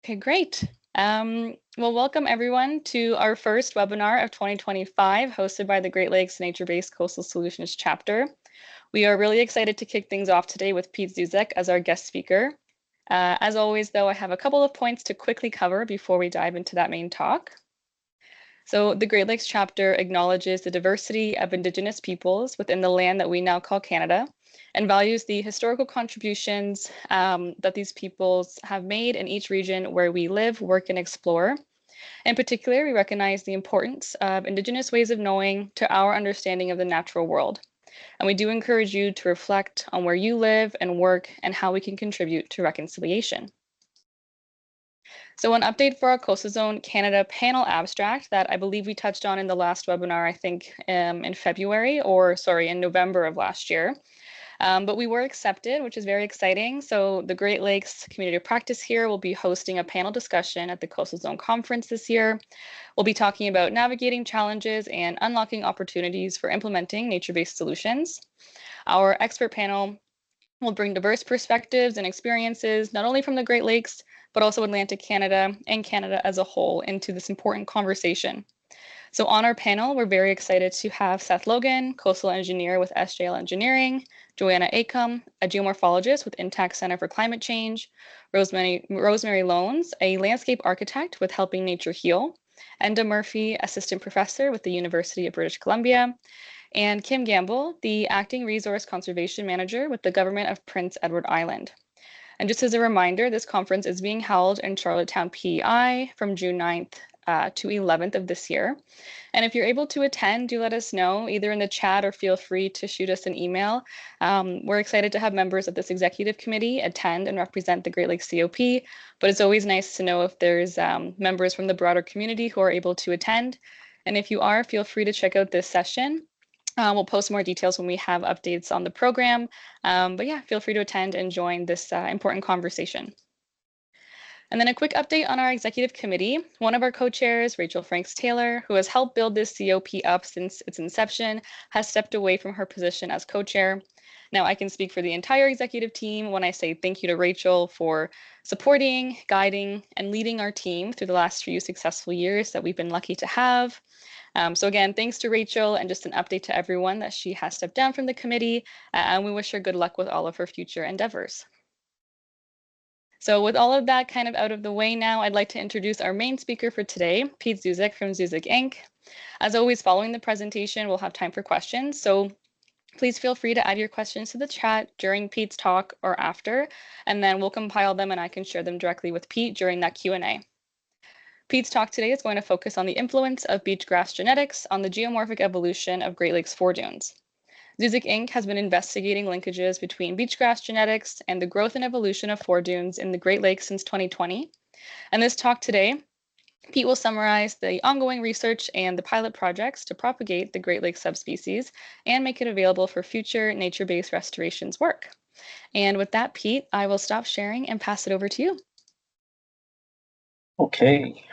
Okay, great. Well, welcome everyone to our first webinar of 2025, hosted by the Great Lakes Nature-Based Coastal Solutions chapter. We are really excited to kick things off today with Pete Zuzek as our guest speaker. As always, though, I have a couple of points to quickly cover before we dive into that main talk. So the Great Lakes chapter acknowledges the diversity of Indigenous peoples within the land that we now call Canada, and values the historical contributions that these peoples have made in each region where we live, work, and explore. In particular, we recognize the importance of Indigenous ways of knowing to our understanding of the natural world. And we do encourage you to reflect on where you live and work and how we can contribute to reconciliation. So an update for our Coastal Zone Canada panel abstract that I believe we touched on in the last webinar, I think in February, or sorry, in November of last year. But we were accepted, which is very exciting. So the Great Lakes Community of Practice here will be hosting a panel discussion at the Coastal Zone Conference this year. We'll be talking about navigating challenges and unlocking opportunities for implementing nature-based solutions. Our expert panel will bring diverse perspectives and experiences, not only from the Great Lakes, but also Atlantic Canada and Canada as a whole into this important conversation. So on our panel, we're very excited to have Seth Logan, coastal engineer with SJL Engineering, Joanna Acom, a geomorphologist with Intact Center for Climate Change, Rosemary Loans, a landscape architect with Helping Nature Heal, Enda Murphy, assistant professor with the University of British Columbia, and Kim Gamble, the acting resource conservation manager with the government of Prince Edward Island. And just as a reminder, this conference is being held in Charlottetown, PEI from June 9th to 11th of this year. And if you're able to attend, do let us know either in the chat or feel free to shoot us an email. We're excited to have members of this executive committee attend and represent the Great Lakes CoP, but it's always nice to know if there's members from the broader community who are able to attend. And if you are, feel free to check out this session. We'll post more details when we have updates on the program. But yeah, feel free to attend and join this important conversation. And then a quick update on our executive committee. One of our co-chairs, Rachel Franks-Taylor, who has helped build this COP up since its inception, has stepped away from her position as co-chair. Now, I can speak for the entire executive team when I say thank you to Rachel for supporting, guiding, and leading our team through the last few successful years that we've been lucky to have. So again, thanks to Rachel, and just an update to everyone that she has stepped down from the committee, and we wish her good luck with all of her future endeavors. So with all of that kind of out of the way now, I'd like to introduce our main speaker for today, Pete Zuzek from Zuzek Inc. As always, following the presentation, we'll have time for questions. So please feel free to add your questions to the chat during Pete's talk or after, and then we'll compile them and I can share them directly with Pete during that Q&A. Pete's talk today is going to focus on the influence of beach grass genetics on the geomorphic evolution of Great Lakes foredunes. Zuzek Inc. has been investigating linkages between beach grass genetics and the growth and evolution of foredunes in the Great Lakes since 2020. And this talk today, Pete will summarize the ongoing research and the pilot projects to propagate the Great Lakes subspecies and make it available for future nature-based restorations work. And with that, Pete, I will stop sharing and pass it over to you. Okay.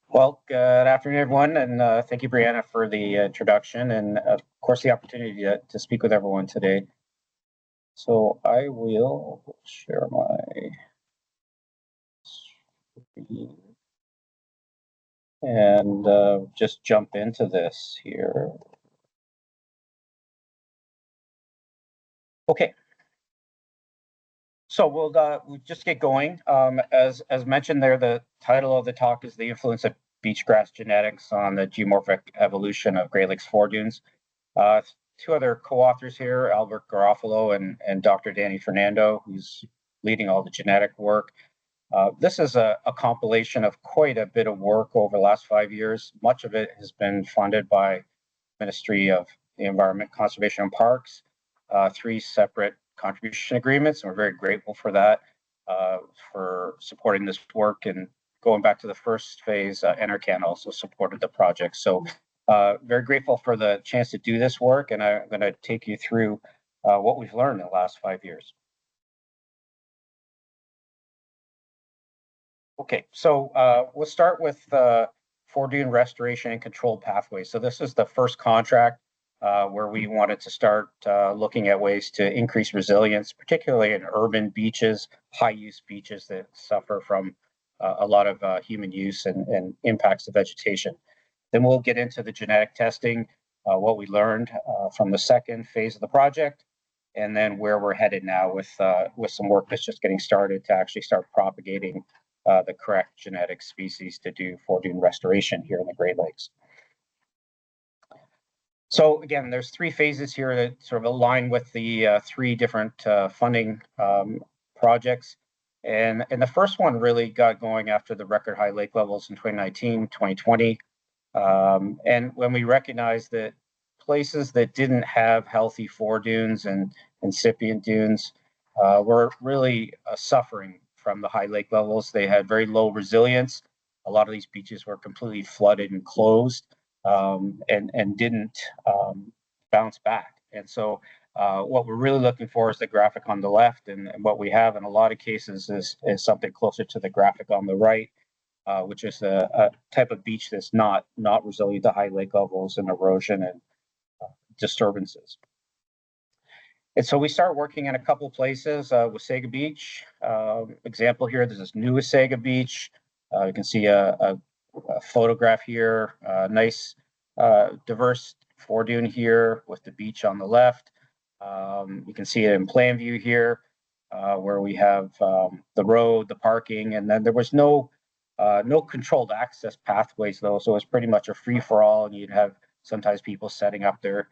Well, good afternoon, everyone, and thank you, Brianna, for the introduction and, of course, the opportunity to speak with everyone today. So I will share my screen and just jump into this here. Okay. So we'll just get going. As mentioned there, the title of the talk is The Influence of Beach Grass Genetics on the Geomorphic Evolution of Great Lakes Foredunes. Two other co-authors here, Albert Garofalo and Dr. Danny Fernando, who's leading all the genetic work. This is a compilation of quite a bit of work over the last 5 years. Much of it has been funded by Ministry of the Environment, Conservation and Parks, 3 separate contribution agreements, and we're very grateful for that, for supporting this work. And going back to the first phase, NRCan also supported the project. So very grateful for the chance to do this work, and I'm going to take you through what we've learned in the last 5 years. Okay, so we'll start with foredune restoration and control pathways. So this is the first contract where we wanted to start looking at ways to increase resilience, particularly in urban beaches, high-use beaches that suffer from a lot of human use and impacts to vegetation. Then we'll get into the genetic testing, what we learned from the second phase of the project, and then where we're headed now with some work that's just getting started to actually start propagating the correct genetic species to do foredune restoration here in the Great Lakes. So again, there's three phases here that sort of align with the three different funding projects. And the first one really got going after the record high lake levels in 2019, 2020. And when we recognized that places that didn't have healthy foredunes and incipient dunes were really suffering from the high lake levels. They had very low resilience. A lot of these beaches were completely flooded and closed and didn't bounce back. And so what we're really looking for is the graphic on the left, and what we have in a lot of cases is something closer to the graphic on the right, which is a type of beach that's not resilient to high lake levels and erosion and disturbances. And so we start working in a couple places. Wasaga Beach, example here, this is New Wasaga Beach. You can see a photograph here, nice diverse foredune here with the beach on the left. You can see it in plan view here, where we have the road, the parking, and then there was no controlled access pathways though, so it was pretty much a free-for-all, and you'd have sometimes people setting up their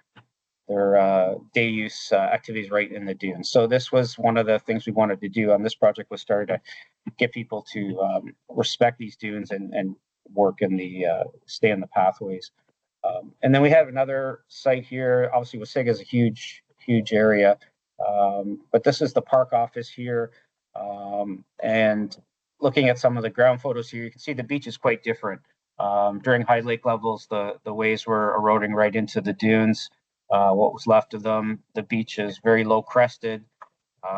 day use activities right in the dunes. So this was one of the things we wanted to do on this project, was start to get people to respect these dunes and work in the stay in the pathways. And then we have another site here. Obviously, Wasaga is a huge area, but this is the park office here. And looking at some of the ground photos here, you can see the beach is quite different. During high lake levels, the waves were eroding right into the dunes. What was left of them, the beach is very low crested.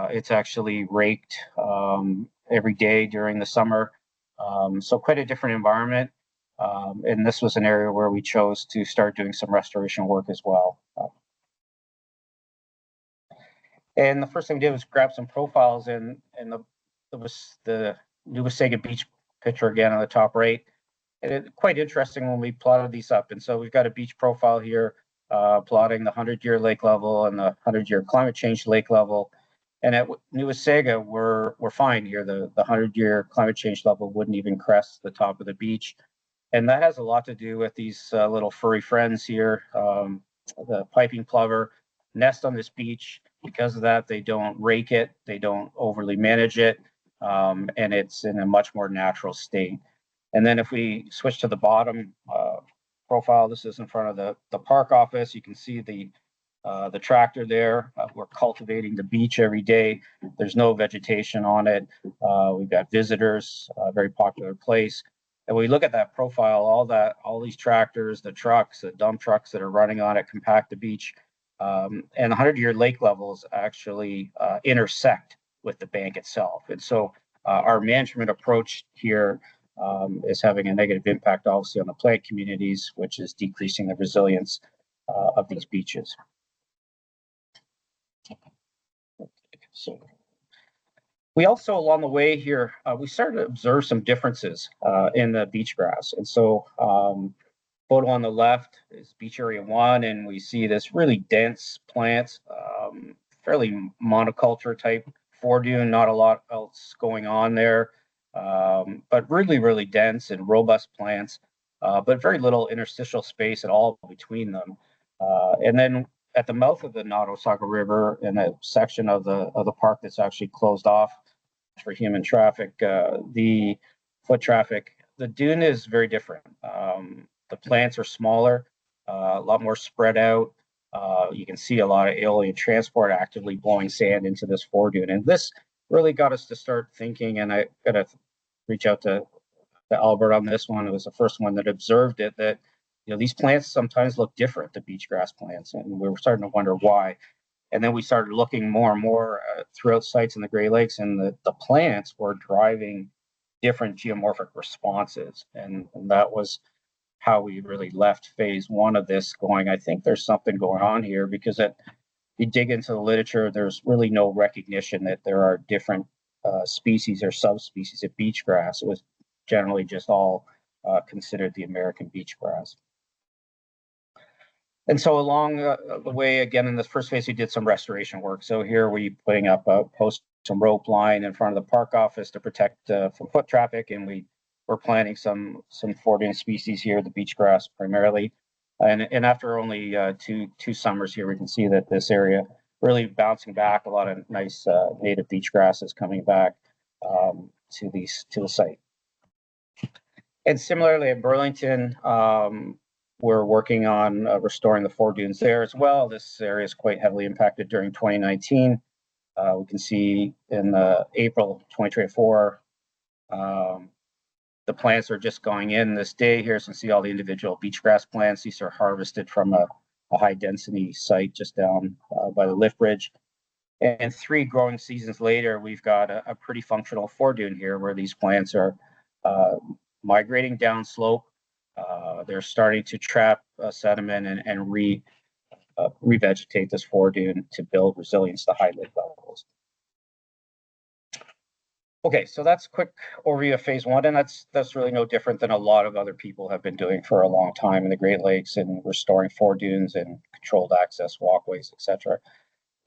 It's actually raked every day during the summer. So quite a different environment. And this was an area where we chose to start doing some restoration work as well. And the first thing we did was grab some profiles, and there was the New Wasaga Beach picture again on the top right. And it's quite interesting when we plotted these up. And so we've got a beach profile here, plotting the 100-year lake level and the 100-year climate change lake level. And at New Wasaga, we're fine here. The 100-year climate change level wouldn't even crest the top of the beach. And that has a lot to do with these little furry friends here. The piping plover nest on this beach. Because of that, they don't rake it, they don't overly manage it, and it's in a much more natural state. And then if we switch to the bottom profile, this is in front of the park office. You can see the tractor there. We're cultivating the beach every day. There's no vegetation on it. We've got visitors, a very popular place. And when we look at that profile, all these tractors, the trucks, the dump trucks that are running on it compact the beach. And the 100-year lake levels actually intersect with the bank itself. And so our management approach here is having a negative impact, obviously, on the plant communities, which is decreasing the resilience of these beaches. So we also, along the way here, we started to observe some differences in the beach grass. And so photo on the left is beach area 1, and we see this really dense plant, fairly monoculture type foredune, not a lot else going on there, but really dense and robust plants, but very little interstitial space at all between them. And then at the mouth of the Nottawasaga River, in a section of the park that's actually closed off for human traffic, the foot traffic, the dune is very different. The plants are smaller, a lot more spread out. You can see a lot of alien transport actively blowing sand into this foredune. And this really got us to start thinking, and I got to reach out to Albert on this one. It was the first one that observed it, that these plants sometimes look different, the beach grass plants, and we were starting to wonder why. And then we started looking more and more throughout sites in the Great Lakes, and the plants were driving different geomorphic responses. And that was how we really left phase 1 of this going, I think there's something going on here, because you dig into the literature, there's really no recognition that there are different species or subspecies of beach grass. It was generally just all considered the American beach grass. And so along the way, again, in this first phase, we did some restoration work. So here we putting up a post, some rope line in front of the park office to protect from foot traffic, and we're planting some foredune species here, the beach grass primarily. And after only two summers here, we can see that this area really bouncing back. A lot of nice native beach grasses coming back to the site. And similarly at Burlington, we're working on restoring the foredunes there as well. This area is quite heavily impacted during 2019. We can see in April 2024, the plants are just going in this day here. So you can see all the individual beach grass plants. These are harvested from a high density site just down by the lift bridge. And 3 growing seasons later, we've got a pretty functional foredune here where these plants are migrating downslope. They're starting to trap sediment and revegetate this foredune to build resilience to high lake levels. Okay, so that's a quick overview of phase 1, and that's really no different than a lot of other people have been doing for a long time in the Great Lakes and restoring foredunes and controlled access walkways, etc.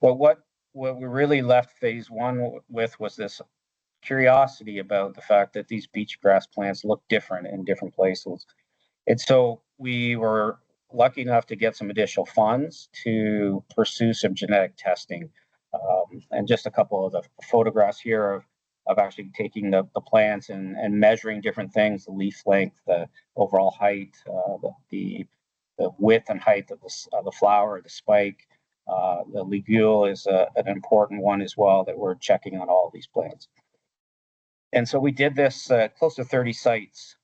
But what we really left phase 1 with was this curiosity about the fact that these beach grass plants look different in different places. And so we were lucky enough to get some additional funds to pursue some genetic testing. And just a couple of the photographs here of actually taking the plants and measuring different things, the leaf length, the overall height, the width and height of the flower, the spike. The ligule is an important one as well that we're checking on all these plants. And so we did this close to 30 sites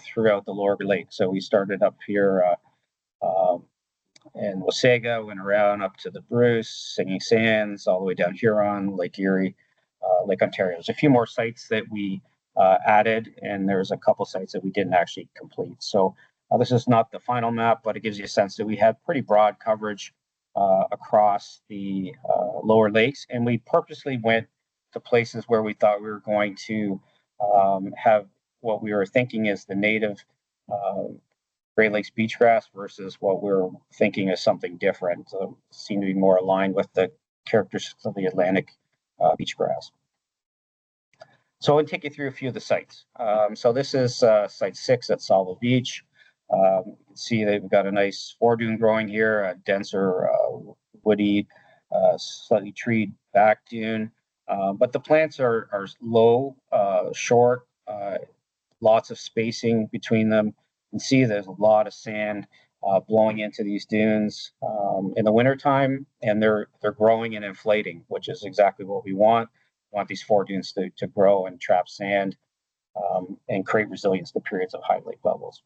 throughout the lower lake. So we started up here in Wasaga, went around up to the Bruce, Singing Sands, all the way down Huron, Lake Erie, Lake Ontario. There's a few more sites that we added, and there's a couple sites that we didn't actually complete. So this is not the final map, but it gives you a sense that we had pretty broad coverage across the lower lakes, and we purposely went to places where we thought we were going to have what we were thinking is the native Great Lakes beach grass versus what we're thinking is something different. Seem to be more aligned with the characteristics of the Atlantic beach grass. So I'll take you through a few of the sites. So this is site 6 at Salvo Beach. You can see they've got a nice foredune growing here, a denser, woody, slightly treed back dune. But the plants are low, short, lots of spacing between them. You can see there's a lot of sand blowing into these dunes in the wintertime, and they're growing and inflating, which is exactly what we want. We want these foredunes to grow and trap sand and create resilience to periods of high lake levels.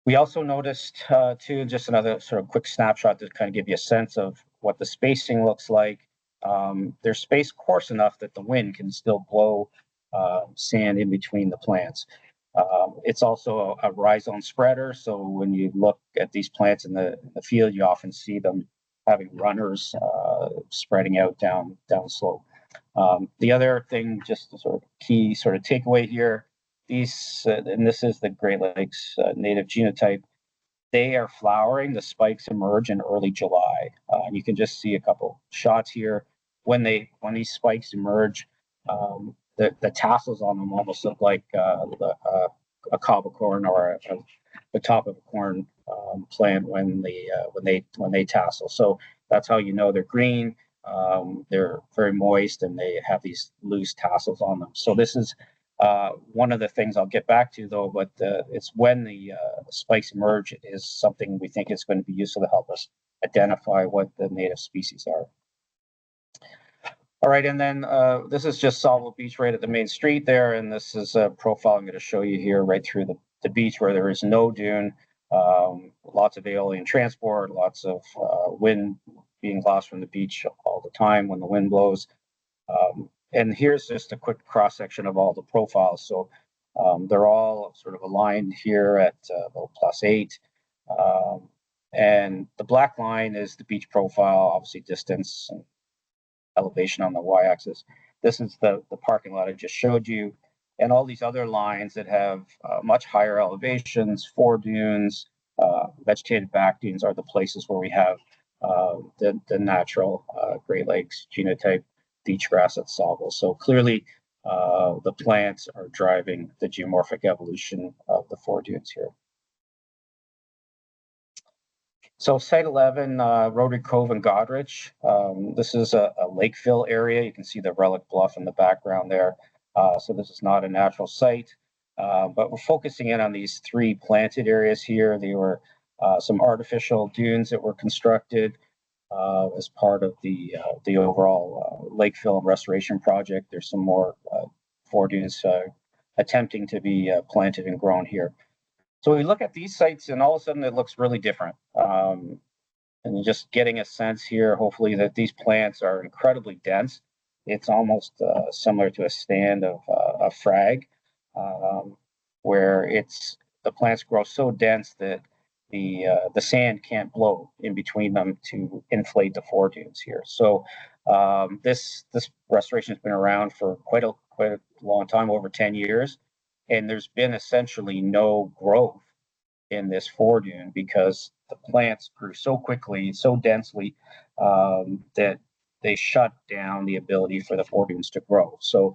We also noticed too, just another sort of quick snapshot to kind of give you a sense of what the spacing looks like. They're spaced coarse enough that the wind can still blow sand in between the plants. It's also a rhizome spreader, so when you look at these plants in the field, you often see them having runners spreading out down slope. The other thing, just a sort of key sort of takeaway here, these, and this is the Great Lakes native genotype, they are flowering. The spikes emerge in early July. And you can just see a couple shots here. When these spikes emerge, the tassels on them almost look like a cob of corn or the top of a corn plant when they tassel. So that's how you know they're green. They're very moist and they have these loose tassels on them. So this is one of the things I'll get back to though, but it's when the spikes emerge is something we think is going to be useful to help us identify what the native species are. All right, and then this is just Salvo Beach right at the main street there, and this is a profile I'm going to show you here right through the beach where there is no dune, lots of aeolian transport, lots of wind being lost from the beach all the time when the wind blows. And here's just a quick cross section of all the profiles. So they're all sort of aligned here at about +8. And the black line is the beach profile, obviously distance and elevation on the y-axis. This is the parking lot I just showed you. and all these other lines that have much higher elevations, foredunes, vegetated back dunes are the places where we have the natural Great Lakes genotype beach grass at Sauble. So clearly, the plants are driving the geomorphic evolution of the foredunes here. So Site 11, Rotary Cove and Godrich. This is a lake fill area. You can see the Relic Bluff in the background there. So this is not a natural site, but we're focusing in on these three planted areas here. They were some artificial dunes that were constructed as part of the overall lake fill and restoration project. There's some more foredunes attempting to be planted and grown here. So we look at these sites and all of a sudden it looks really different. And just getting a sense here, hopefully, that these plants are incredibly dense. It's almost similar to a stand of a frag, where the plants grow so dense that the sand can't blow in between them to inflate the foredunes here. So this restoration has been around for quite a long time, over 10 years, and there's been essentially no growth in this foredune because the plants grew so quickly, so densely, that they shut down the ability for the foredunes to grow. So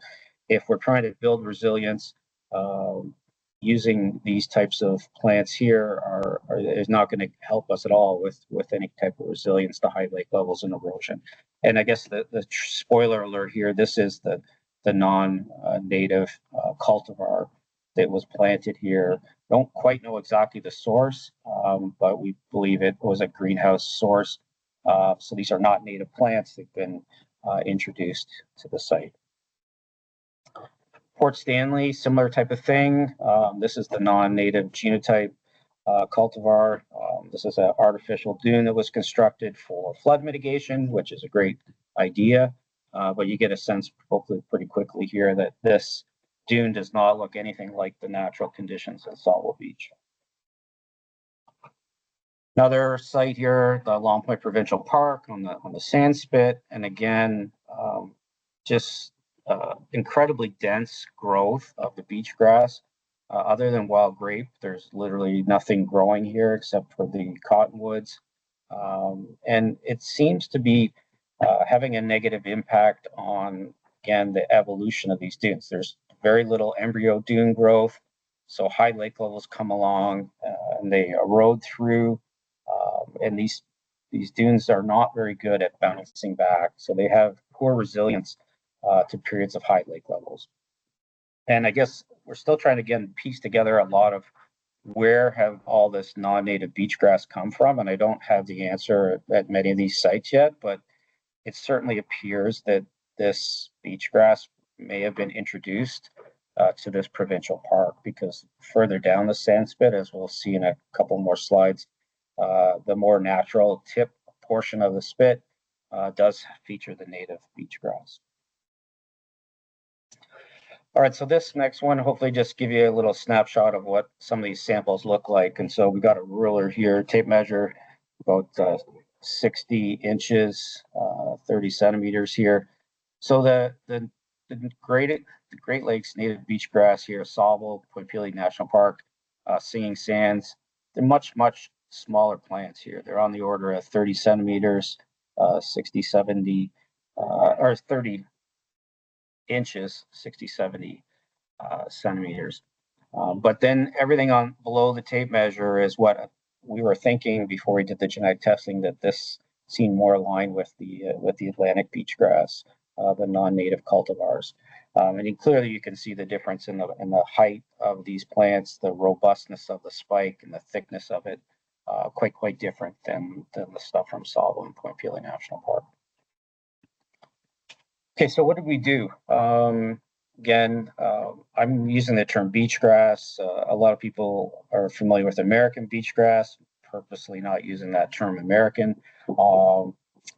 if we're trying to build resilience, using these types of plants here is not going to help us at all with any type of resilience to high lake levels and erosion. And I guess the spoiler alert here, this is the non-native cultivar that was planted here. Don't quite know exactly the source, but we believe it was a greenhouse source. So these are not native plants. They've been introduced to the site. Port Stanley, similar type of thing. This is the non-native genotype cultivar. This is an artificial dune that was constructed for flood mitigation, which is a great idea. But you get a sense hopefully pretty quickly here that this dune does not look anything like the natural conditions at Sauble Beach. Another site here, the Long Point Provincial Park on the sand spit, and again, just incredibly dense growth of the beach grass. Other than wild grape, there's literally nothing growing here except for the cottonwoods, and it seems to be having a negative impact on, again, the evolution of these dunes. There's very little embryo dune growth, so high lake levels come along and they erode through, and these dunes are not very good at bouncing back, so they have poor resilience to periods of high lake levels. And I guess we're still trying to, again, piece together a lot of where have all this non-native beach grass come from, and I don't have the answer at many of these sites yet, but it certainly appears that this beach grass may have been introduced to this provincial park, because further down the sand spit, as we'll see in a couple more slides, the more natural tip portion of the spit does feature the native beach grass. All right, so this next one, hopefully just give you a little snapshot of what some of these samples look like. And so we got a ruler here, tape measure, about 60 inches, 30 centimeters here. So the Great Lakes native beach grass here, Sauble, Point Pelee National Park, Singing Sands, they're much smaller plants here. They're on the order of 30 centimeters, 60, 70, or 30 inches, 60, 70 centimeters. But then everything on below the tape measure is what we were thinking before we did the genetic testing, that this seemed more aligned with the Atlantic beach grass, the non-native cultivars. And clearly you can see the difference in the height of these plants, the robustness of the spike and the thickness of it, quite different than the stuff from Sauble and Point Pelee National Park. Okay, so what did we do? Again, I'm using the term beach grass. A lot of people are familiar with American beach grass, purposely not using that term American.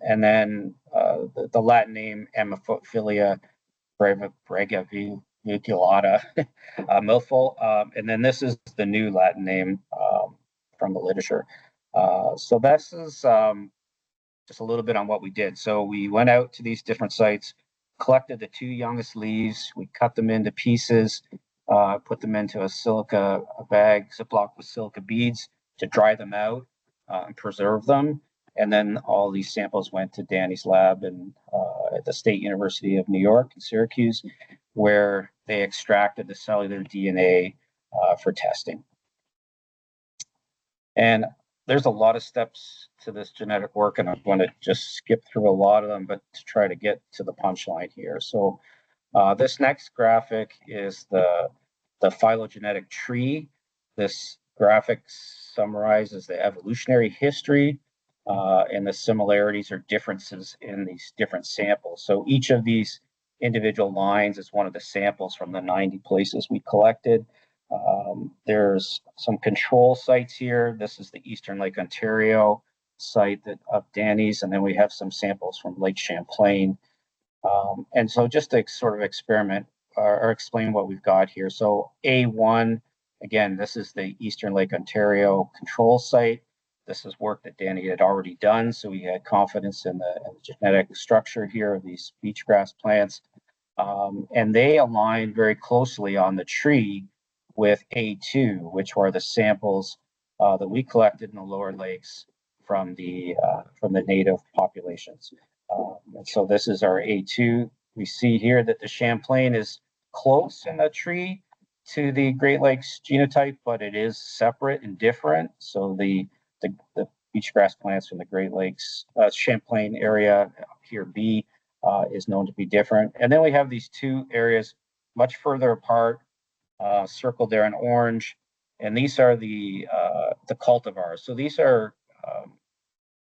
And then the Latin name Amphiphilia bregaviculata, mouthful. And then this is the new Latin name from the literature. So this is just a little bit on what we did. So we went out to these different sites, collected the 2 youngest leaves. We cut them into pieces, put them into a bag, Ziploc with silica beads to dry them out and preserve them. And then all these samples went to Danny's lab at the State University of New York in Syracuse, where they extracted the cellular DNA for testing. And there's a lot of steps to this genetic work, and I'm going to just skip through a lot of them, but to try to get to the punchline here. So this next graphic is the phylogenetic tree. This graphic summarizes the evolutionary history and the similarities or differences in these different samples. So each of these individual lines is one of the samples from the 90 places we collected. There's some control sites here. This is the Eastern Lake Ontario site of Danny's, and then we have some samples from Lake Champlain. And so just to sort of experiment or explain what we've got here. So A1, again, this is the Eastern Lake Ontario control site. This is work that Danny had already done, so he had confidence in the genetic structure here of these beachgrass plants. And they aligned very closely on the tree with A2, which were the samples that we collected in the lower lakes from the native populations. And so this is our A2. We see here that the Champlain is close in the tree to the Great Lakes genotype, but it is separate and different. So the beachgrass plants from the Great Lakes Champlain area here B is known to be different. And then we have these two areas much further apart, circled there in orange, and these are the cultivars. So these are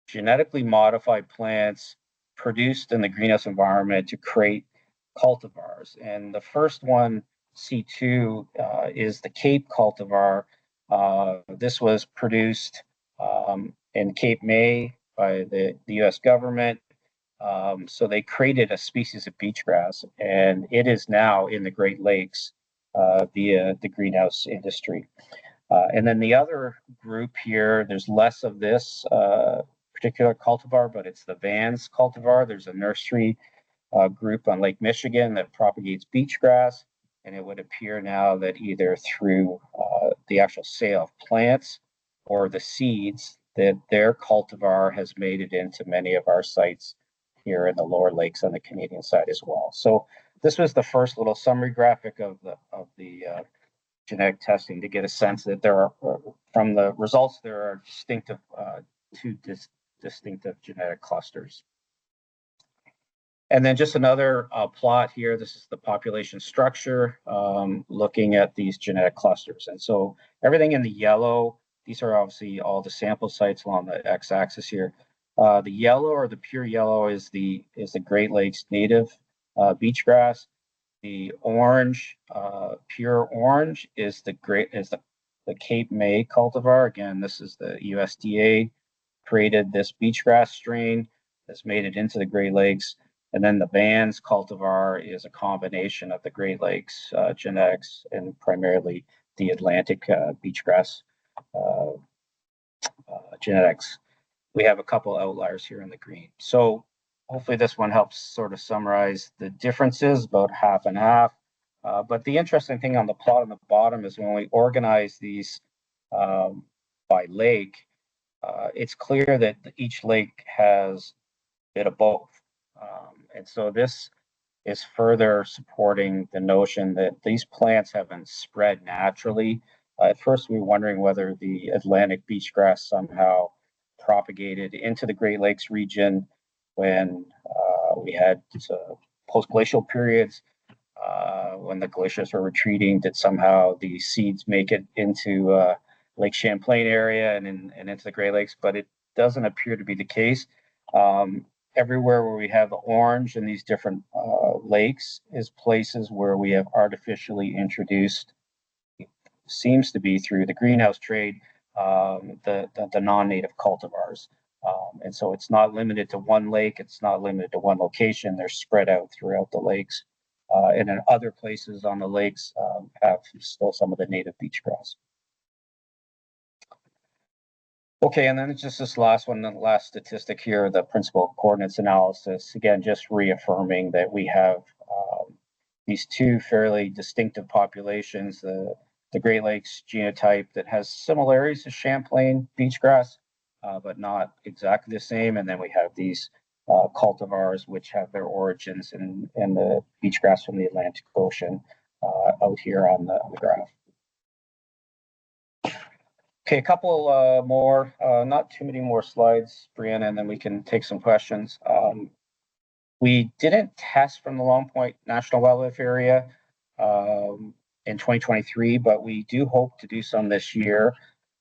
genetically modified plants produced in the greenhouse environment to create cultivars. And the first one, C2, is the Cape cultivar. This was produced in Cape May by the US government. So they created a species of beachgrass, and it is now in the Great Lakes via the greenhouse industry. And then the other group here, there's less of this particular cultivar, but it's the Vans cultivar. There's a nursery group on Lake Michigan that propagates beachgrass, and it would appear now that either through the actual sale of plants or the seeds, that their cultivar has made it into many of our sites here in the lower lakes on the Canadian side as well. So this was the first little summary graphic of the genetic testing to get a sense that there are, from the results, there are distinctive two distinctive genetic clusters. And then just another plot here. This is the population structure, looking at these genetic clusters. And so everything in the yellow, these are obviously all the sample sites along the x-axis here. The yellow, or the pure yellow, is the Great Lakes native beachgrass. The orange, pure orange, is the Cape May cultivar. Again, this is the USDA created this beachgrass strain that's made it into the Great Lakes. And then the Vans cultivar is a combination of the Great Lakes genetics and primarily the Atlantic beachgrass genetics. We have a couple outliers here in the green. So hopefully this one helps sort of summarize the differences, about half and half. But the interesting thing on the plot on the bottom is when we organize these by lake, it's clear that each lake has a bit of both. And so this is further supporting the notion that these plants haven't spread naturally. At first, we were wondering whether the Atlantic beachgrass somehow propagated into the Great Lakes region when we had post-glacial periods, when the glaciers were retreating. Did somehow the seeds make it into Lake Champlain area and into the Great Lakes? But it doesn't appear to be the case. Everywhere where we have the orange in these different lakes is places where we have artificially introduced, seems to be through the greenhouse trade, the non-native cultivars. And so it's not limited to one lake, it's not limited to one location, they're spread out throughout the lakes. And in other places on the lakes have still some of the native beachgrass. Okay, and then it's just this last one, the last statistic here, the principal coordinates analysis. Again, just reaffirming that we have these two fairly distinctive populations, the Great Lakes genotype that has similarities to Champlain beachgrass, but not exactly the same. And then we have these cultivars, which have their origins in the beachgrass from the Atlantic Ocean out here on the graph. Okay, a couple more, not too many more slides, Brianna, and then we can take some questions. We didn't test from the Long Point National Wildlife Area in 2023, but we do hope to do some this year.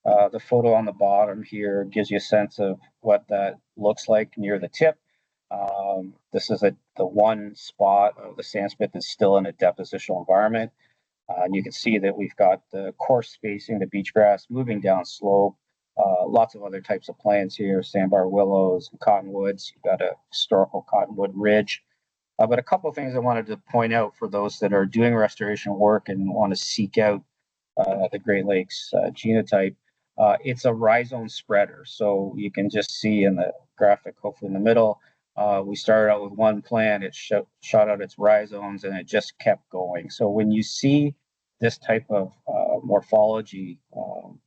The photo on the bottom here gives you a sense of what that looks like near the tip. This is the one spot of the sand spit that's still in a depositional environment. And you can see that we've got the coarse spacing, the beach grass moving down slope, lots of other types of plants here, sandbar willows and cottonwoods. You've got a historical cottonwood ridge. But a couple of things I wanted to point out for those that are doing restoration work and want to seek out the Great Lakes genotype. It's a rhizome spreader. So you can just see in the graphic, hopefully in the middle, we started out with one plant, it shot out its rhizomes and it just kept going. So when you see this type of morphology,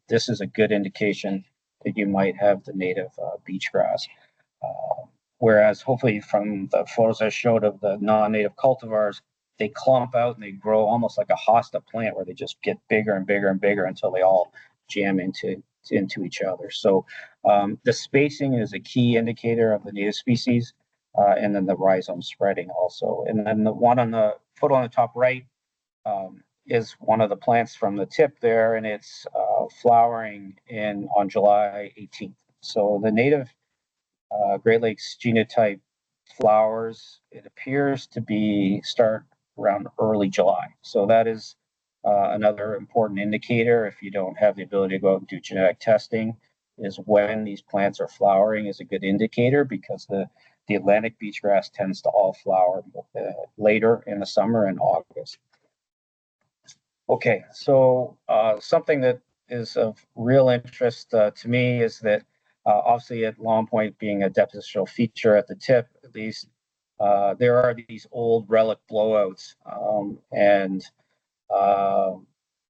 this is a good indication that you might have the native beach grass. Whereas hopefully from the photos I showed of the non-native cultivars, they clump out and they grow almost like a hosta plant where they just get bigger and bigger and bigger until they all jam into each other. So the spacing is a key indicator of the native species, and then the rhizome spreading also. And then the one on the photo on the top right is one of the plants from the tip there, and it's flowering on July 18th. So the native Great Lakes genotype flowers, it appears to start around early July. So that is another important indicator, if you don't have the ability to go out and do genetic testing, is when these plants are flowering is a good indicator, because the Atlantic beachgrass tends to all flower later in the summer in August. Okay, so something that is of real interest to me is that obviously at Long Point being a depositional feature at the tip, at least, there are these old relic blowouts and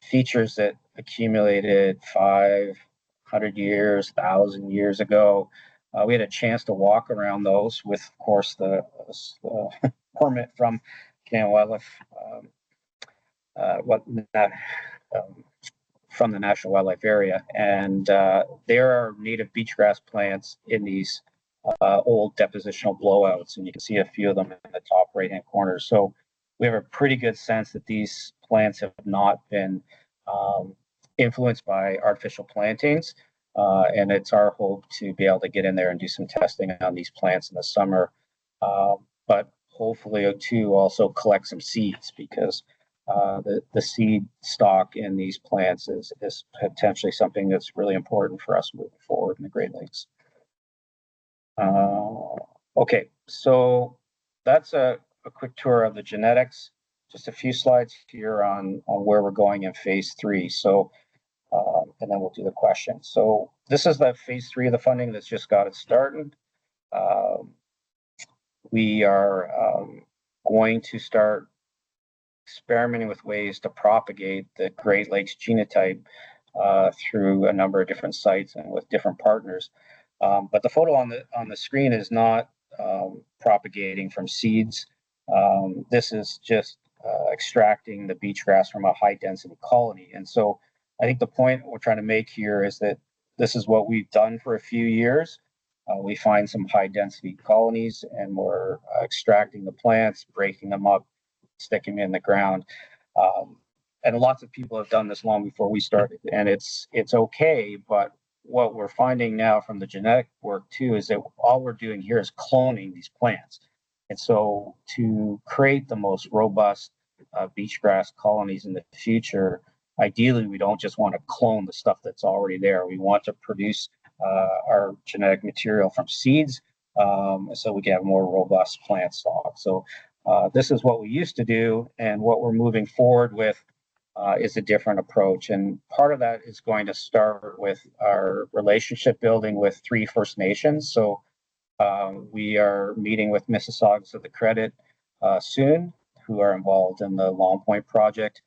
features that accumulated 500 years, 1,000 years ago. We had a chance to walk around those with, of course, the permit from Canadian Wildlife, from the National Wildlife Area. And there are native beachgrass plants in these old depositional blowouts, and you can see a few of them in the top right-hand corner. So we have a pretty good sense that these plants have not been influenced by artificial plantings. And it's our hope to be able to get in there and do some testing on these plants in the summer. But hopefully, too, also collect some seeds, because the seed stock in these plants is potentially something that's really important for us moving forward in the Great Lakes. Okay, so that's a quick tour of the genetics. Just a few slides here on where we're going in phase 3. So, and then we'll do the questions. So this is the phase 3 of the funding that's just got it started. We are going to start experimenting with ways to propagate the Great Lakes genotype through a number of different sites and with different partners. But the photo on the screen is not propagating from seeds. This is just extracting the beachgrass from a high density colony. And so I think the point we're trying to make here is that this is what we've done for a few years. We find some high density colonies and we're extracting the plants, breaking them up, sticking them in the ground. And lots of people have done this long before we started, and it's okay. But what we're finding now from the genetic work too is that all we're doing here is cloning these plants. And so to create the most robust beachgrass colonies in the future, ideally we don't just want to clone the stuff that's already there. We want to produce our genetic material from seeds, so we can have more robust plant stock. So this is what we used to do, and what we're moving forward with is a different approach. And part of that is going to start with our relationship building with 3 First Nations. So we are meeting with Mississaugas of the Credit soon, who are involved in the Long Point project.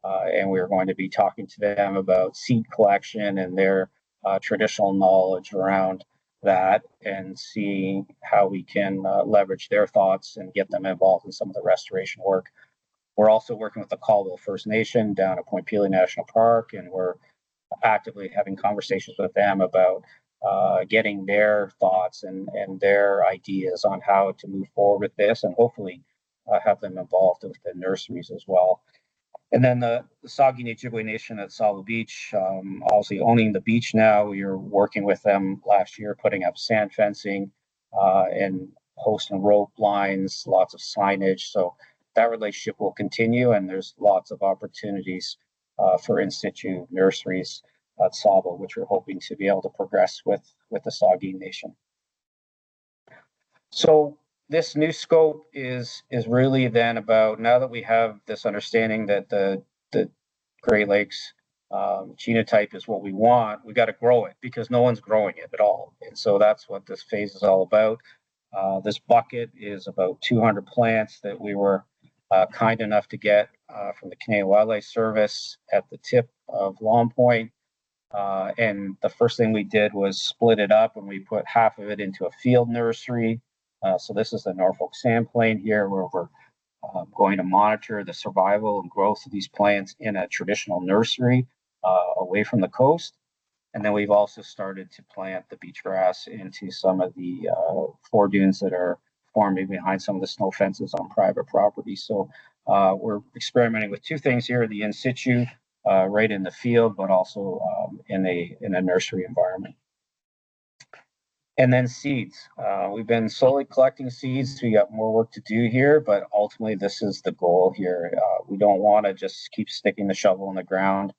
And we're going to be talking to them about seed collection and their traditional knowledge around that, and see how we can leverage their thoughts and get them involved in some of the restoration work. We're also working with the Colville First Nation down at Point Pelee National Park, and we're actively having conversations with them about getting their thoughts and their ideas on how to move forward with this, and hopefully have them involved with the nurseries as well. And then the Saugeen Ojibwe Nation at Salo Beach, obviously owning the beach now. We were working with them last year, putting up sand fencing and post and rope lines, lots of signage. So that relationship will continue, and there's lots of opportunities for in situ nurseries at Salo, which we're hoping to be able to progress with the Saugeen Nation. So this new scope is really then about, now that we have this understanding that the Great Lakes genotype is what we want, we got to grow it, because no one's growing it at all. And so that's what this phase is all about. This bucket is about 200 plants that we were kind enough to get from the Canadian Wildlife Service at the tip of Long Point. And the first thing we did was split it up, and we put half of it into a field nursery. So this is the Norfolk Sand Plain here, where we're going to monitor the survival and growth of these plants in a traditional nursery away from the coast. And then we've also started to plant the beach grass into some of the foredunes that are forming behind some of the snow fences on private property. So we're experimenting with 2 things here: the in situ, right in the field, but also in a nursery environment. And then seeds. We've been slowly collecting seeds. We got more work to do here, but ultimately this is the goal here. We don't want to just keep sticking the shovel in the ground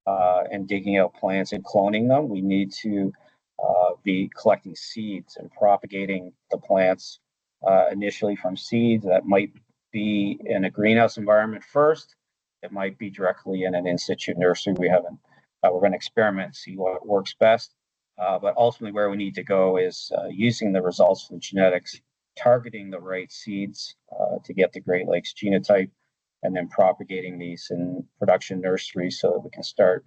and digging out plants and cloning them. We need to be collecting seeds and propagating the plants initially from seeds. That might be in a greenhouse environment first. It might be directly in an in situ nursery. We're going to experiment, see what works best. But ultimately, where we need to go is using the results from genetics, targeting the right seeds to get the Great Lakes genotype, and then propagating these in production nurseries so that we can start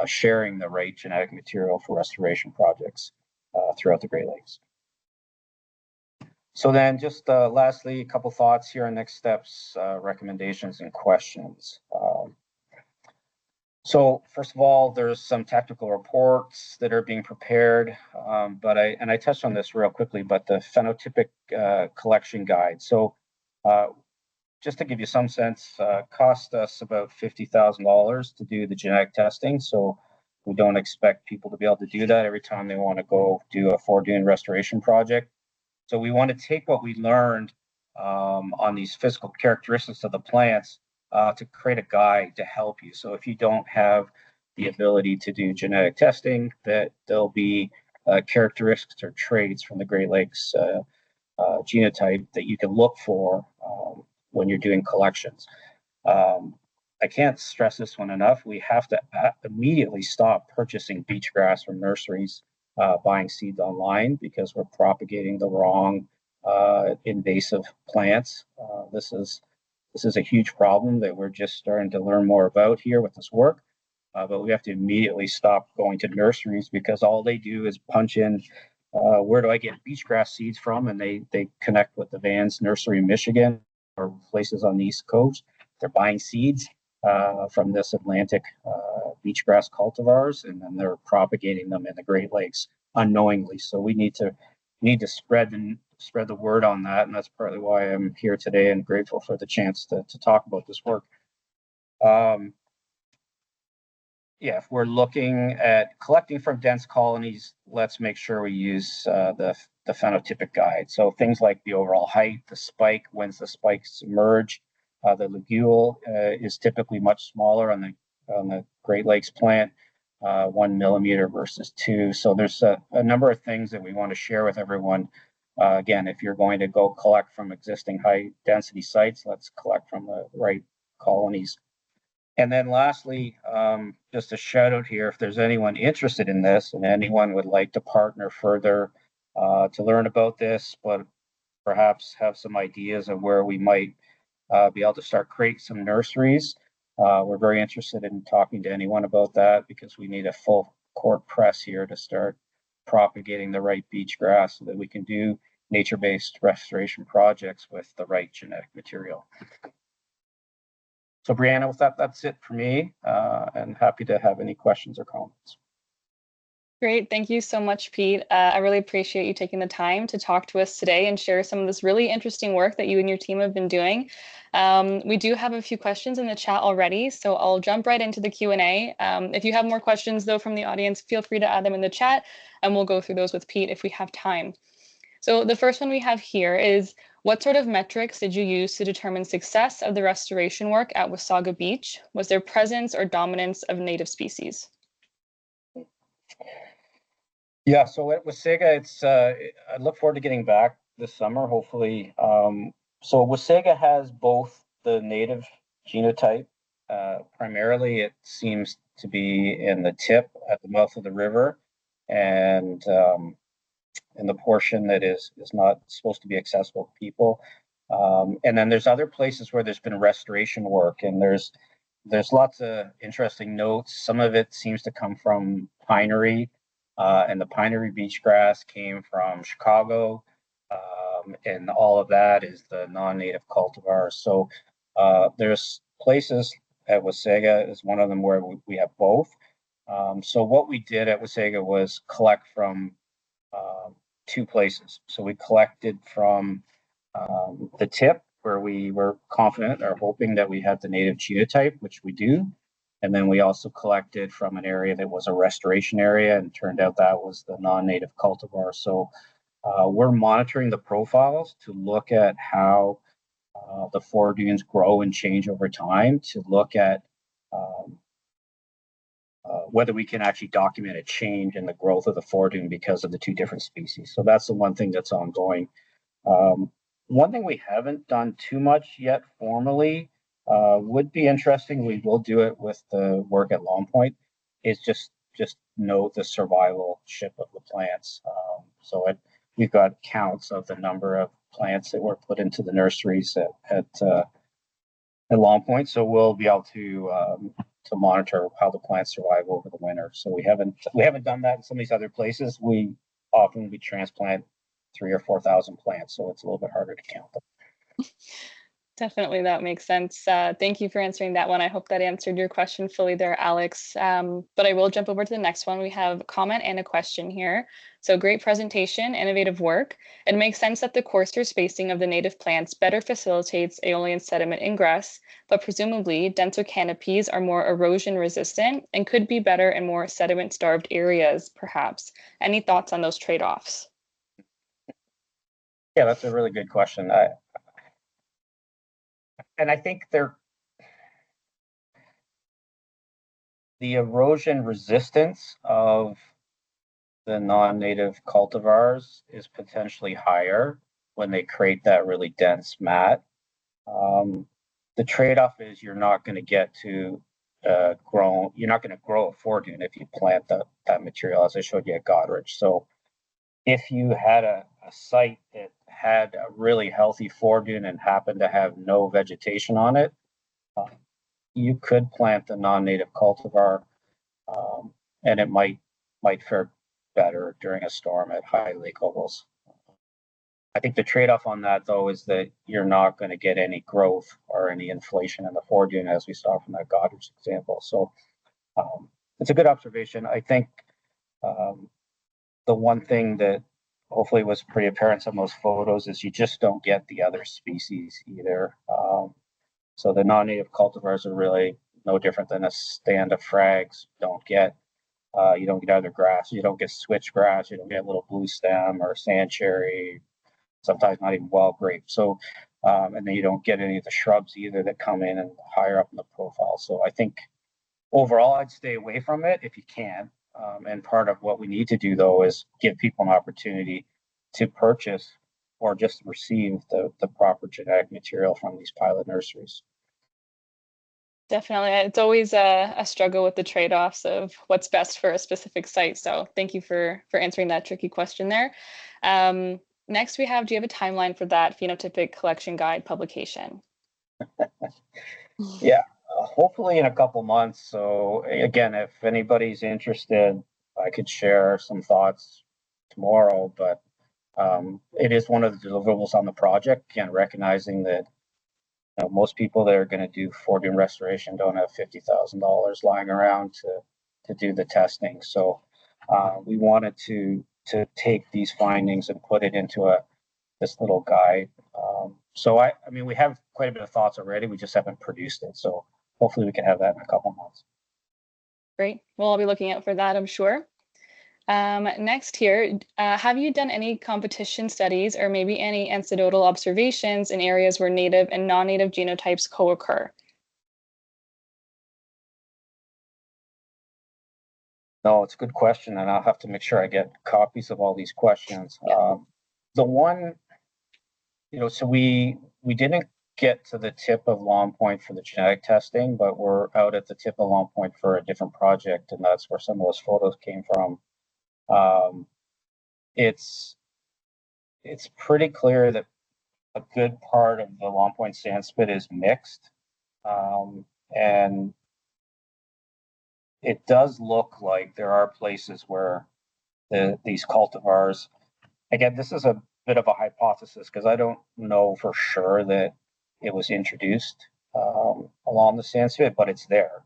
sharing the right genetic material for restoration projects throughout the Great Lakes. So then just lastly, a couple thoughts here on next steps, recommendations, and questions. So first of all, there's some technical reports that are being prepared, but I touched on this real quickly, but the phenotypic collection guide. So just to give you some sense, cost us about $50,000 to do the genetic testing. So we don't expect people to be able to do that every time they want to go do a foredune restoration project. So we want to take what we learned on these physical characteristics of the plants to create a guide to help you. So if you don't have the ability to do genetic testing, that there'll be characteristics or traits from the Great Lakes genotype that you can look for when you're doing collections. I can't stress this one enough. We have to immediately stop purchasing beach grass from nurseries, buying seeds online, because we're propagating the wrong invasive plants. This is a huge problem that we're just starting to learn more about here with this work. But we have to immediately stop going to nurseries, because all they do is punch in, where do I get beach grass seeds from? And they connect with the Vans Nursery in Michigan or places on the East Coast. They're buying seeds from this Atlantic beach grass cultivars, and then they're propagating them in the Great Lakes unknowingly. So we need to spread the word on that, and that's partly why I'm here today and grateful for the chance to talk about this work. Yeah, if we're looking at collecting from dense colonies, let's make sure we use the phenotypic guide. So things like the overall height, the spike, when's the spikes emerge. The ligule is typically much smaller on the Great Lakes plant, 1 millimeter versus 2. So there's a number of things that we want to share with everyone. Again, if you're going to go collect from existing high density sites, let's collect from the right colonies. And then lastly, just a shout out here, if there's anyone interested in this and anyone would like to partner further to learn about this, but perhaps have some ideas of where we might be able to start create some nurseries. We're very interested in talking to anyone about that because we need a full court press here to start propagating the right beach grass so that we can do nature-based restoration projects with the right genetic material. So Brianna, with that, that's it for me, and happy to have any questions or comments. Great. Thank you so much, Pete. I really appreciate you taking the time to talk to us today and share some of this really interesting work that you and your team have been doing. We do have a few questions in the chat already, so I'll jump right into the Q&A. If you have more questions, though, from the audience, feel free to add them in the chat, and we'll go through those with Pete if we have time. So the first one we have here is, what sort of metrics did you use to determine success of the restoration work at Wasaga Beach? Was there presence or dominance of native species? Yeah, so at Wasaga, I look forward to getting back this summer, hopefully. So Wasaga has both the native genotype. Primarily, it seems to be in the tip at the mouth of the river, and in the portion that is not supposed to be accessible to people. And then there's other places where there's been restoration work, and there's lots of interesting notes. Some of it seems to come from pinery, and the pinery beach grass came from Chicago, and all of that is the non-native cultivars. So there's places at Wasaga is one of them where we have both. So what we did at Wasaga was collect from two places. So we collected from the tip, where we were confident or hoping that we had the native genotype, which we do. And then we also collected from an area that was a restoration area, and turned out that was the non-native cultivar. So we're monitoring the profiles to look at how the foredunes grow and change over time, to look at whether we can actually document a change in the growth of the foredune because of the two different species. So that's the one thing that's ongoing. One thing we haven't done too much yet formally, would be interesting. We will do it with the work at Long Point. Is just note the survivalship of the plants. We've got counts of the number of plants that were put into the nurseries at Long Point, so we'll be able to monitor how the plants survive over the winter. So we haven't done that in some of these other places. We transplant 3,000 or 4,000 plants, so it's a little bit harder to count them. Definitely, that makes sense. Thank you for answering that one. I hope that answered your question fully there, Alex. But I will jump over to the next one. We have a comment and a question here. So great presentation, innovative work. It makes sense that the coarser spacing of the native plants better facilitates aeolian sediment ingress, but presumably denser canopies are more erosion resistant and could be better in more sediment starved areas, perhaps. Any thoughts on those trade-offs? Yeah, that's a really good question. I think the erosion resistance of the non-native cultivars is potentially higher when they create that really dense mat. The trade-off is you're not going to get to you're not going to grow a foredune if you plant that material, as I showed you at Goderich. So if you had a site that had a really healthy foredune and happened to have no vegetation on it, you could plant the non-native cultivar, and it might fare better during a storm at high lake levels. I think the trade-off on that, though, is that you're not going to get any growth or any inflation in the foredune, as we saw from that Goderich example. So it's a good observation. I think the one thing that hopefully was pretty apparent in some of those photos is you just don't get the other species either. So the non-native cultivars are really no different than a stand of frags. You don't get other grass. You don't get switchgrass. You don't get little blue stem or sand cherry. Sometimes not even wild grape. So, and then you don't get any of the shrubs either that come in and higher up in the profile. So I think overall, I'd stay away from it if you can. And part of what we need to do, though, is give people an opportunity to purchase or just receive the proper genetic material from these pilot nurseries. Definitely. It's always a struggle with the trade-offs of what's best for a specific site. So thank you for answering that tricky question there. Next we have, do you have a timeline for that phenotypic collection guide publication? Yeah, hopefully in a couple months. So again, if anybody's interested, I could share some thoughts tomorrow, but it is one of the deliverables on the project, and recognizing that most people that are going to do foredune restoration don't have $50,000 lying around to do the testing. So we wanted to take these findings and put it into this little guide. So I mean, we have quite a bit of thoughts already. We just haven't produced it. So hopefully we can have that in a couple months. Great. Well, I'll be looking out for that, I'm sure. Next here, have you done any competition studies or maybe any anecdotal observations in areas where native and non-native genotypes co-occur? No, it's a good question, and I'll have to make sure I get copies of all these questions. Yeah. The one, so we didn't get to the tip of Long Point for the genetic testing, but we're out at the tip of Long Point for a different project, and that's where some of those photos came from. Um, it's pretty clear that a good part of the Long Point sand spit is mixed, and it does look like there are places where these cultivars. Again, this is a bit of a hypothesis because I don't know for sure that it was introduced along the sand spit, but it's there.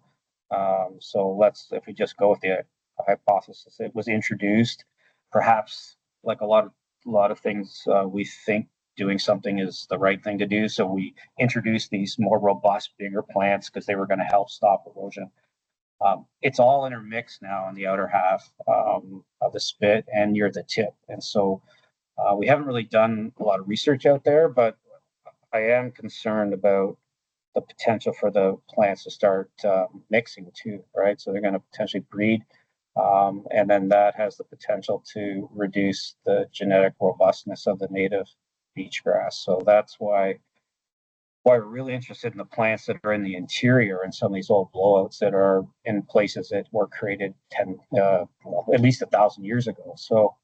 So if we just go with the hypothesis, it was introduced. Perhaps, like a lot of things, we think doing something is the right thing to do. So we introduced these more robust, bigger plants because they were going to help stop erosion. It's all intermixed now in the outer half of the spit and near the tip, and so we haven't really done a lot of research out there, but I am concerned about the potential for the plants to start mixing too, right? So they're going to potentially breed, and then that has the potential to reduce the genetic robustness of the native beach grass. So that's why we're really interested in the plants that are in the interior and some of these old blowouts that are in places that were created at least 1,000 years ago. So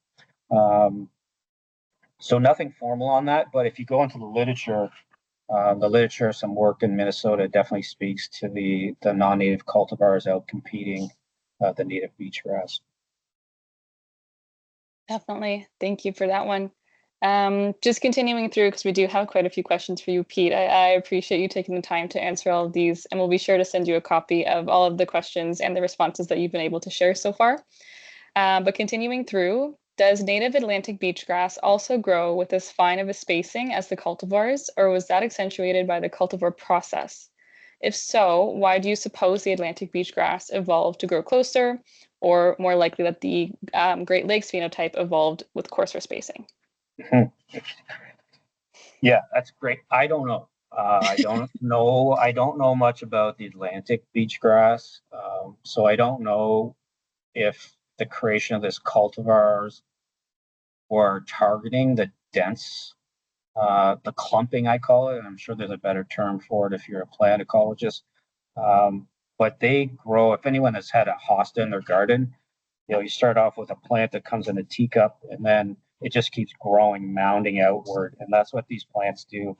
nothing formal on that, but if you go into the literature, some work in Minnesota definitely speaks to the non-native cultivars out competing the native beach grass. Definitely. Thank you for that one. Just continuing through, because we do have quite a few questions for you, Pete. I appreciate you taking the time to answer all of these, and we'll be sure to send you a copy of all of the questions and the responses that you've been able to share so far. But continuing through, does native Atlantic beach grass also grow with as fine of a spacing as the cultivars, or was that accentuated by the cultivar process? If so, why do you suppose the Atlantic beach grass evolved to grow closer, or more likely that the Great Lakes phenotype evolved with coarser spacing? Yeah, that's great. I don't know. I don't know. I don't know much about the Atlantic beach grass, so I don't know if the creation of this cultivars were targeting the dense, the clumping, I call it. And I'm sure there's a better term for it if you're a plant ecologist. But they grow. If anyone has had a hosta in their garden, you start off with a plant that comes in a teacup, and then it just keeps growing, mounding outward, and that's what these plants do.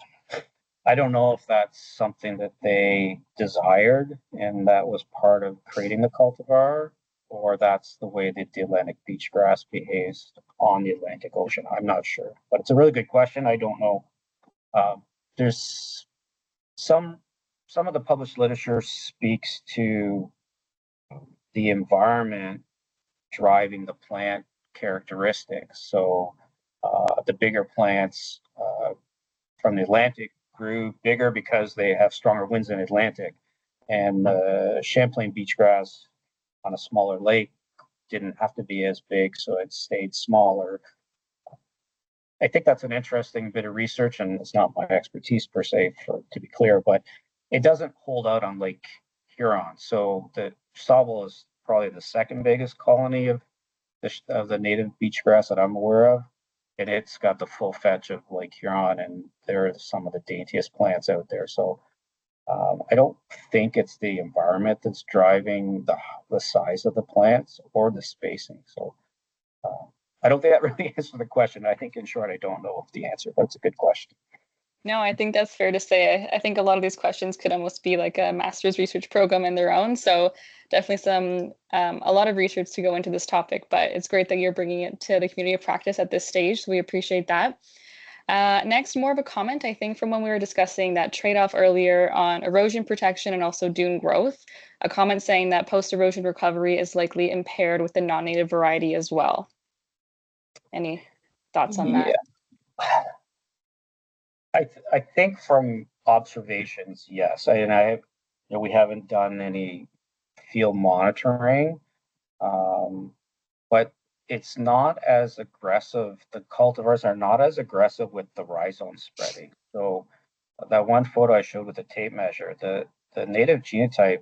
I don't know if that's something that they desired and that was part of creating the cultivar, or that's the way that the Atlantic beach grass behaves on the Atlantic Ocean. I'm not sure, but it's a really good question. I don't know. There's some some of the published literature speaks to the environment driving the plant characteristics. So the bigger plants from the Atlantic grew bigger because they have stronger winds in the Atlantic, and Champlain beach grass on a smaller lake didn't have to be as big, so it stayed smaller. I think that's an interesting bit of research, and it's not my expertise per se, to be clear, but it doesn't hold out on Lake Huron. So the Stauble is probably the second biggest colony of the native beach grass that I'm aware of, and it's got the full fetch of Lake Huron, and they're some of the daintiest plants out there. So I don't think it's the environment that's driving the size of the plants or the spacing. So I don't think that really answers the question. I think in short, I don't know the answer, but it's a good question. No, I think that's fair to say. I think a lot of these questions could almost be like a master's research program in their own. So definitely a lot of research to go into this topic, but it's great that you're bringing it to the community of practice at this stage. So we appreciate that. Next, more of a comment, I think, from when we were discussing that trade-off earlier on erosion protection and also dune growth, a comment saying that post-erosion recovery is likely impaired with the non-native variety as well. Any thoughts on that? Yeah, I think from observations, yes. We haven't done any field monitoring, but it's not as aggressive. The cultivars are not as aggressive with the rhizome spreading. So that one photo I showed with the tape measure, the native genotype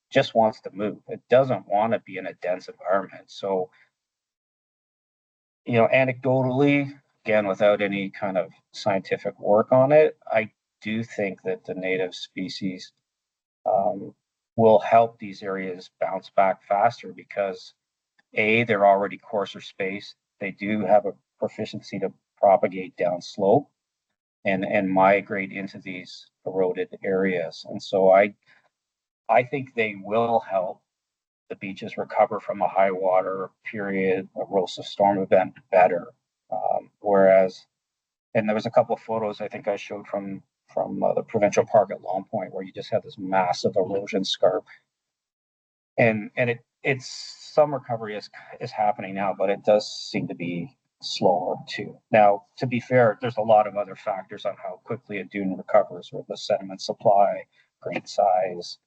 just wants to move. It doesn't want to be in a dense environment. So, anecdotally, again, without any kind of scientific work on it, I do think that the native species will help these areas bounce back faster because they're already coarser spaced. They do have a proficiency to propagate down slope and migrate into these eroded areas. And so I think they will help the beaches recover from a high water period, erosive storm event better. Whereas, and there was a couple of photos I think I showed from the provincial park at Long Point where you just had this massive erosion scarp, and it's some recovery is happening now, but it does seem to be slower too. Now, to be fair, there's a lot of other factors on how quickly a dune recovers, with the sediment supply, grain size,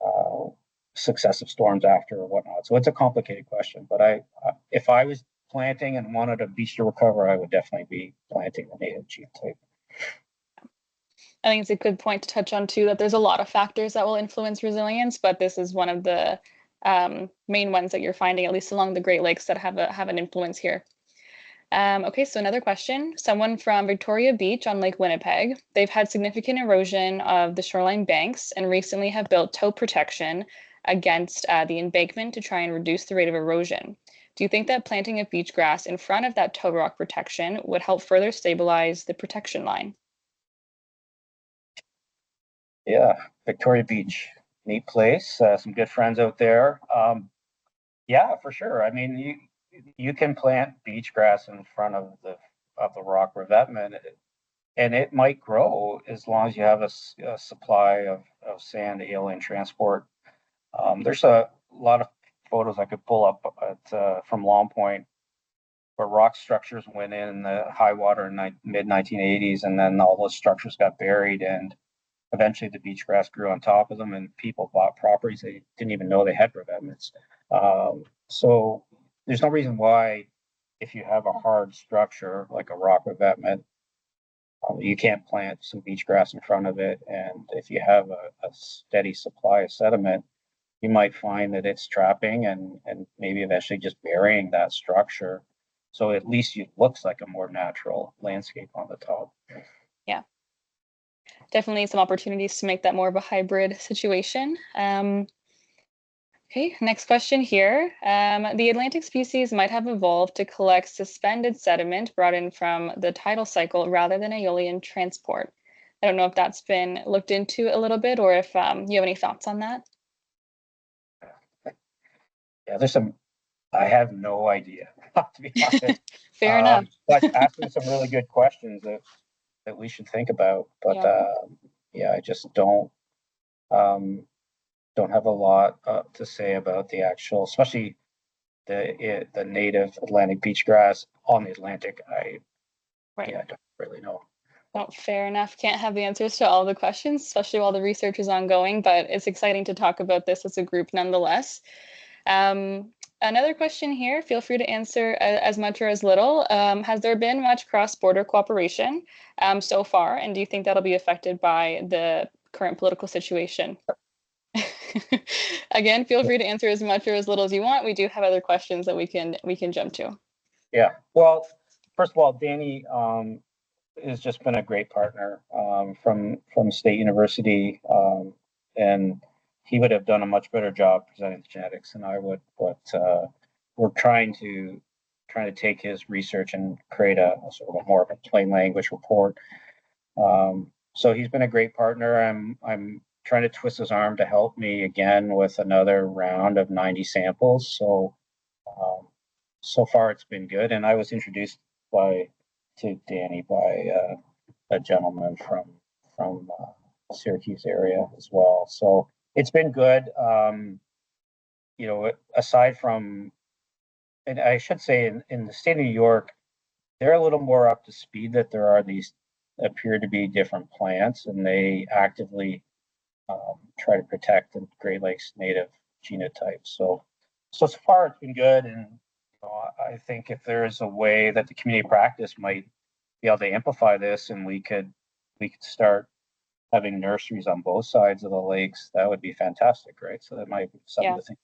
uh, successive storms after or whatnot. So it's a complicated question. But if I was planting and wanted a beach to recover, I would definitely be planting the native genotype. I think it's a good point to touch on too, that there's a lot of factors that will influence resilience, but this is one of the main ones that you're finding, at least along the Great Lakes, that have an influence here. Okay, so another question. Someone from Victoria Beach on Lake Winnipeg. They've had significant erosion of the shoreline banks and recently have built tow protection against the embankment to try and reduce the rate of erosion. Do you think that planting of beach grass in front of that tow rock protection would help further stabilize the protection line? Yeah, Victoria Beach, neat place. Some good friends out there. Yeah, for sure. I mean, you can plant beach grass in front of the rock revetment, and it might grow as long as you have a supply of sand, alien transport. There's a lot of photos I could pull up from Long Point where rock structures went in the high water in mid 1980s, and then all those structures got buried, and eventually the beach grass grew on top of them, and people bought properties they didn't even know they had revetments. So there's no reason why, if you have a hard structure like a rock revetment, you can't plant some beach grass in front of it. And if you have a steady supply of sediment, you might find that it's trapping and maybe eventually just burying that structure. So at least it looks like a more natural landscape on the top. Yeah, definitely some opportunities to make that more of a hybrid situation. Okay, next question here. The Atlantic species might have evolved to collect suspended sediment brought in from the tidal cycle rather than aeolian transport. I don't know if that's been looked into a little bit or if you have any thoughts on that. Yeah, I have no idea, to be honest. Fair enough. But asking some really good questions that we should think about. But Yeah. yeah, I just don't have a lot to say about the actual, especially the native Atlantic beach grass on the Atlantic. Right. Yeah, I don't really know. Well, fair enough. Can't have the answers to all the questions, especially while the research is ongoing, but it's exciting to talk about this as a group nonetheless. Another question here, feel free to answer as much or as little. Has there been much cross-border cooperation so far, and do you think that'll be affected by the current political situation? Again, feel free to answer as much or as little as you want. We do have other questions that we can jump to. Yeah. Well, first of all, Danny has just been a great partner from State University. and he would have done a much better job presenting the genetics than I would. But we're trying to take his research and create a sort of more of a plain language report. So he's been a great partner. I'm trying to twist his arm to help me again with another round of 90 samples. So so far it's been good. And I was introduced to Danny by a gentleman from Syracuse area as well. So it's been good. You know, aside from, and I should say in the state of New York, they're a little more up to speed that there are these appear to be different plants, and they actively try to protect the Great Lakes native genotypes. So far it's been good, and you know, I think if there is a way that the community practice might be able to amplify this, and we could start having nurseries on both sides of the lakes, that would be fantastic, right? So that might be something to think.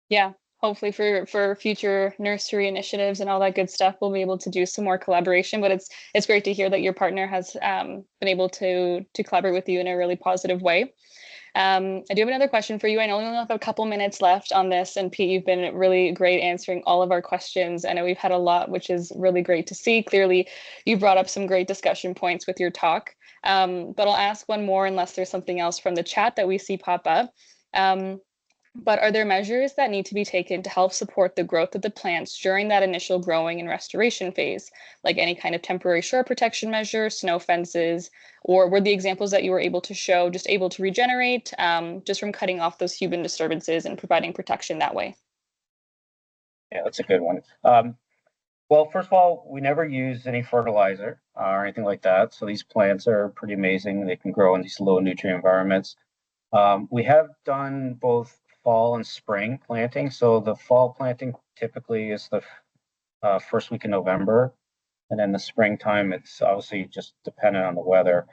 Yeah, hopefully for future nursery initiatives and all that good stuff, we'll be able to do some more collaboration. But it's great to hear that your partner has been able to collaborate with you in a really positive way. I do have another question for you. I know we only have a couple minutes left on this, and Pete, you've been really great answering all of our questions. I know we've had a lot, which is really great to see. Clearly, you brought up some great discussion points with your talk. But I'll ask one more unless there's something else from the chat that we see pop up. But are there measures that need to be taken to help support the growth of the plants during that initial growing and restoration phase, like any kind of temporary shore protection measure, snow fences, or were the examples that you were able to show just able to regenerate just from cutting off those human disturbances and providing protection that way? Yeah, that's a good one. Well, first of all, we never use any fertilizer or anything like that. So these plants are pretty amazing. They can grow in these low nutrient environments. We have done both fall and spring planting. So the fall planting typically is the first week in November. And then the springtime, it's obviously just dependent on the weather.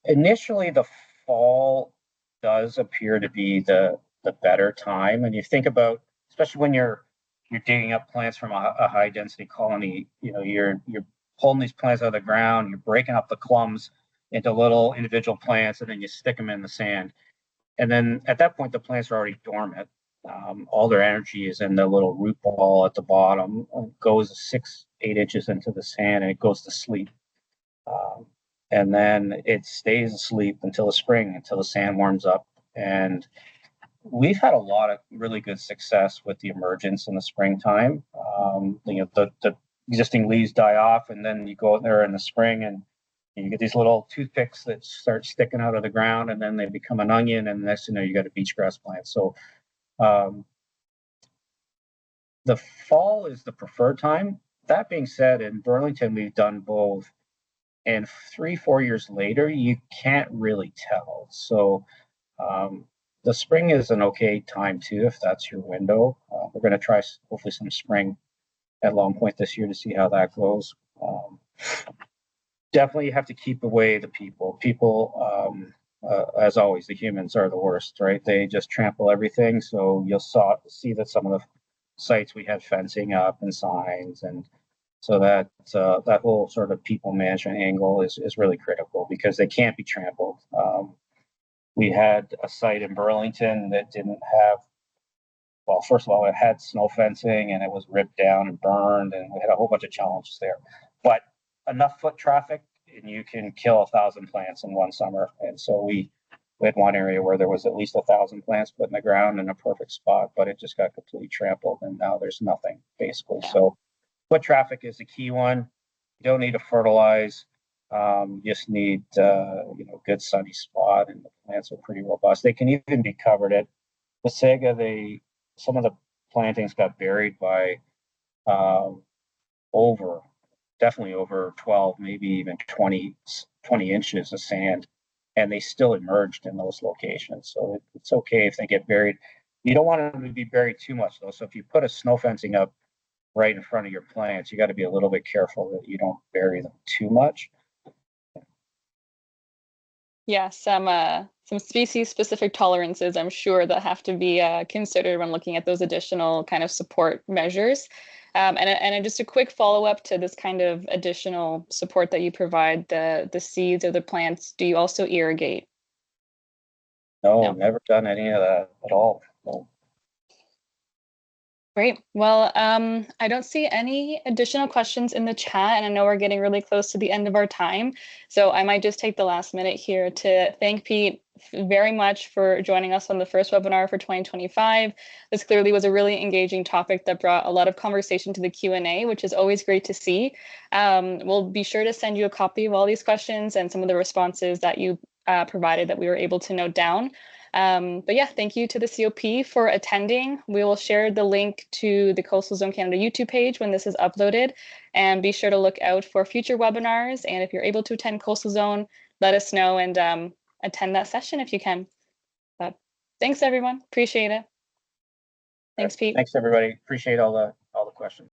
Initially, the fall does appear to be the better time. And you think about, especially when you're digging up plants from a high density colony, you know, you're pulling these plants out of the ground, you're breaking up the clumps into little individual plants, and then you stick them in the sand. And then at that point, the plants are already dormant. All their energy is in the little root ball at the bottom. It goes 6-8 inches into the sand, and it goes to sleep. And then it stays asleep until the spring, until the sand warms up. And we've had a lot of really good success with the emergence in the springtime. You know, the existing leaves die off, and then you go out there in the spring and you get these little toothpicks that start sticking out of the ground, and then they become an onion, and next you know you got a beach grass plant. So the fall is the preferred time. That being said, in Burlington we've done both, and 3-4 years later you can't really tell. So the spring is an okay time too if that's your window. We're going to try hopefully some spring at Long Point this year to see how that goes. Definitely you have to keep away the people. As always, the humans are the worst, right? They just trample everything. So you'll see that some of the sites we had fencing up and signs, and so that whole sort of people management angle is really critical because they can't be trampled. We had a site in Burlington that didn't have, well, first of all, it had snow fencing and it was ripped down and burned, and we had a whole bunch of challenges there. But enough foot traffic and you can kill 1,000 plants in one summer. And so we had one area where there was at least 1,000 plants put in the ground in a perfect spot, but it just got completely trampled, and now there's nothing basically. So foot traffic is the key one. You don't need to fertilize. You just need good sunny spot, and the plants are pretty robust. They can even be covered. At Wasaga, some of the plantings got buried by definitely over 12, maybe even 20 inches of sand, and they still emerged in those locations. So it's okay if they get buried. You don't want them to be buried too much though. So if you put a snow fencing up right in front of your plants, you got to be a little bit careful that you don't bury them too much. Yeah, some species-specific tolerances, I'm sure, that have to be considered when looking at those additional kind of support measures. And just a quick follow-up to this kind of additional support that you provide, the seeds or the plants, do you also irrigate? No, No. never done any of that at all. No. Great. Well, I don't see any additional questions in the chat, and I know we're getting really close to the end of our time. So I might just take the last minute here to thank Pete very much for joining us on the first webinar for 2025. This clearly was a really engaging topic that brought a lot of conversation to the Q&A, which is always great to see. We'll be sure to send you a copy of all these questions and some of the responses that you provided that we were able to note down. But yeah, thank you to the COP for attending. We will share the link to the Coastal Zone Canada YouTube page when this is uploaded, and be sure to look out for future webinars. And if you're able to attend Coastal Zone, let us know and attend that session if you can. But thanks everyone, appreciate it. Thanks, Pete. Thanks everybody. Appreciate all the questions.